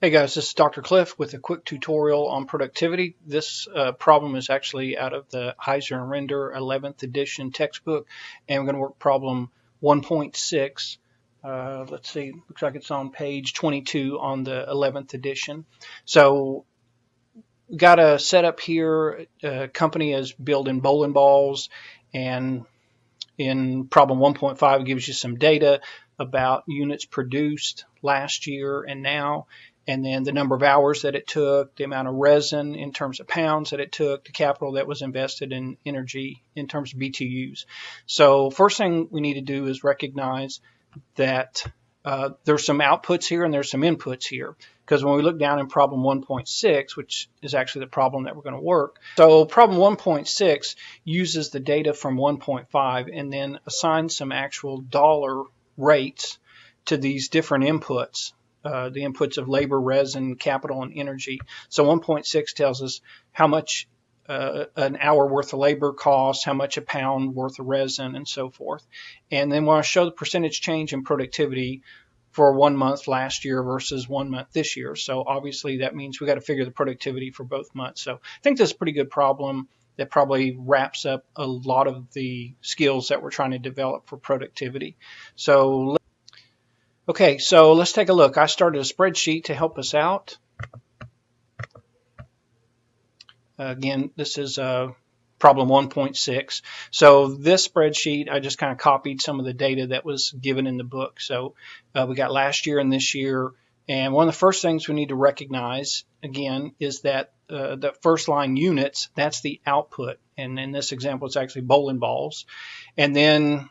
Hey guys, this is Dr. Cliff with a quick tutorial on productivity. This problem is actually out of the Heizer and Render 11th edition textbook, and we're going to work problem 1.6. Let's see, looks like it's on page 22 on the 11th edition. So we got a setup here. A company is building bowling balls, and in problem 1.5 it gives you some data about units produced last year and now, and then the number of hours that it took, the amount of resin in terms of pounds that it took, the capital that was invested in energy in terms of BTUs. So first thing we need to do is recognize that there's some outputs here and there's some inputs here. Because when we look down in problem 1.6, which is actually the problem that we're going to work, so problem 1.6 uses the data from 1.5 and then assigns some actual dollar rates to these different inputs, the inputs of labor, resin, capital, and energy. So 1.6 tells us how much an hour worth of labor costs, how much a pound worth of resin, and so forth. And then we want to show the percentage change in productivity for 1 month last year versus 1 month this year. So obviously that means we got to figure the productivity for both months. So I think this is a pretty good problem that probably wraps up a lot of the skills that we're trying to develop for productivity. So okay, so let's take a look. I started a spreadsheet to help us out. Again, this is problem 1.6. So this spreadsheet, I just kind of copied some of the data that was given in the book. So we got last year and this year. And one of the first things we need to recognize, again, is that the first line units, that's the output. And in this example, it's actually bowling balls. And then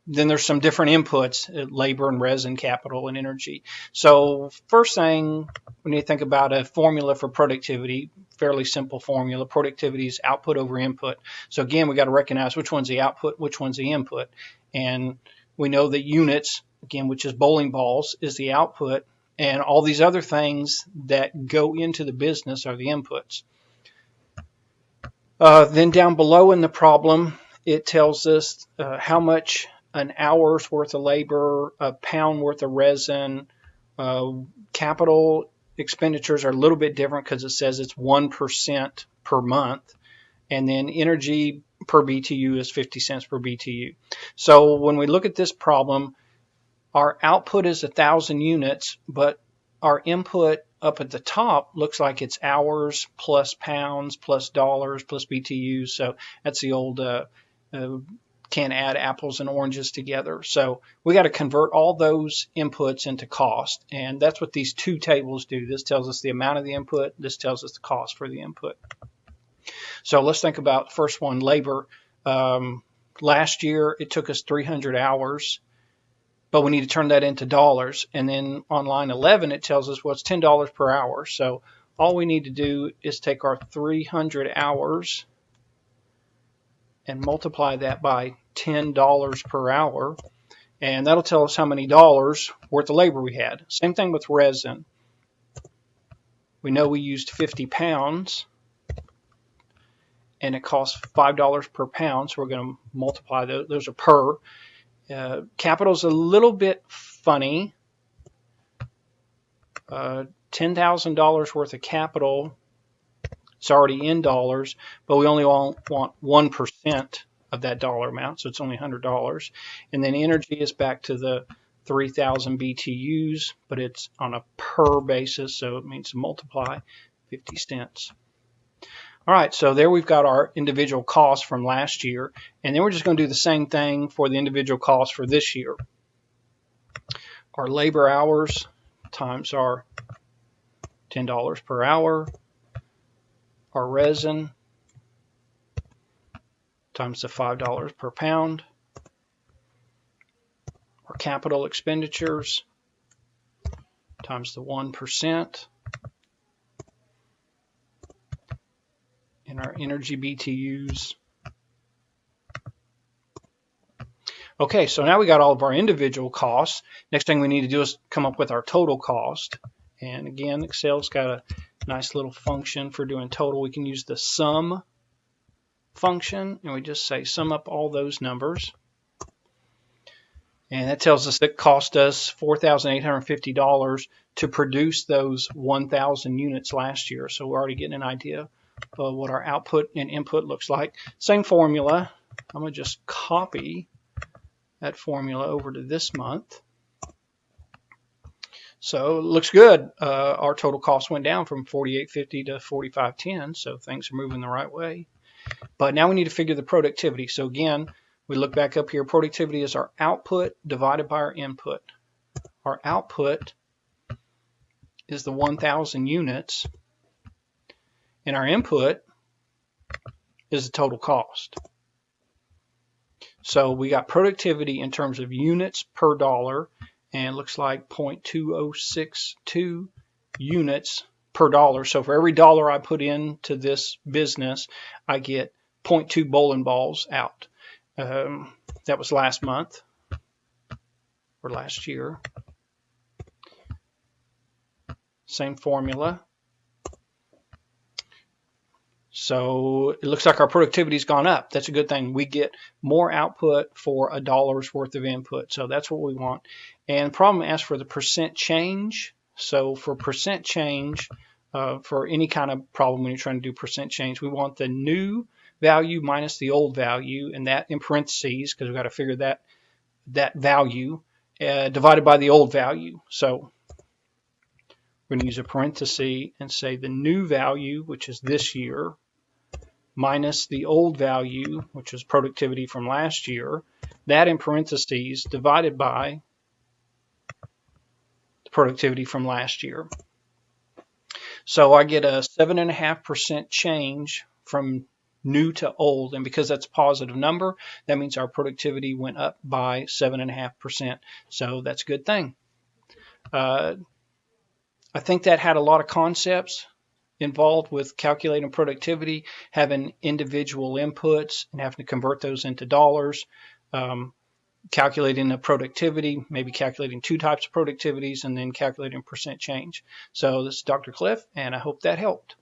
there's some different inputs, labor and resin, capital and energy. So first thing, we need to think about a formula for productivity, fairly simple formula. Productivity is output over input. So again, we got to recognize which one's the output, which one's the input. And we know that units, again, which is bowling balls, is the output, and all these other things that go into the business are the inputs. Then down below in the problem, it tells us how much an hour's worth of labor, a pound worth of resin. Capital expenditures are a little bit different because it says it's 1% per month. And then energy per BTU is 50 cents per BTU. So when we look at this problem, our output is 1,000 units, but our input up at the top looks like it's hours plus pounds plus dollars plus BTUs. So that's the old can't add apples and oranges together. So we got to convert all those inputs into cost. And that's what these two tables do. This tells us the amount of the input. This tells us the cost for the input. So let's think about the first one, labor. Last year, it took us 300 hours, but we need to turn that into dollars. And then on line 11, it tells us, well, it's $10 per hour. So all we need to do is take our 300 hours and multiply that by $10 per hour, and that'll tell us how many dollars worth of labor we had. Same thing with resin. We know we used 50 pounds, and it costs $5 per pound, so we're going to multiply those. Those are per. Capital's a little bit funny. $10,000 worth of capital. It's already in dollars, but we only want 1% of that dollar amount, so it's only $100. And then energy is back to the 3,000 BTUs, but it's on a per basis, so it means to multiply 50 cents. All right, so there we've got our individual costs from last year, and then we're just going to do the same thing for the individual costs for this year. Our labor hours times our $10 per hour. Our resin times the $5 per pound. Our capital expenditures times the 1%. And our energy BTUs. Okay, so now we got all of our individual costs. Next thing we need to do is come up with our total cost. And again, Excel's got a nice little function for doing total. We can use the sum function, and we just say sum up all those numbers. And that tells us it cost us $4,850 to produce those 1,000 units last year. So we're already getting an idea of what our output and input looks like. Same formula. I'm going to just copy that formula over to this month. So it looks good. Our total cost went down from $48.50 to $45.10. So things are moving the right way. But now we need to figure the productivity. So again, we look back up here. Productivity is our output divided by our input. Our output is the 1,000 units, and our input is the total cost. So we got productivity in terms of units per dollar, and it looks like 0.2062 units per dollar. So for every dollar I put into this business, I get 0.2 bowling balls out. That was last month or last year. Same formula. So it looks like our productivity's gone up. That's a good thing. We get more output for a dollar's worth of input. So that's what we want. And the problem asks for the percent change. So for percent change, for any kind of problem when you're trying to do percent change, we want the new value minus the old value, and that in parentheses, because we've got to figure that value divided by the old value. So we're going to use a parenthesis and say the new value, which is this year, minus the old value, which is productivity from last year, that in parentheses divided by the productivity from last year. So I get a 7.5% change from new to old, and because that's a positive number, that means our productivity went up by 7.5%. So that's a good thing. I think that had a lot of concepts involved with calculating productivity, having individual inputs and having to convert those into dollars, calculating the productivity, maybe calculating two types of productivities, and then calculating percent change. So this is Dr. Cliff, and I hope that helped.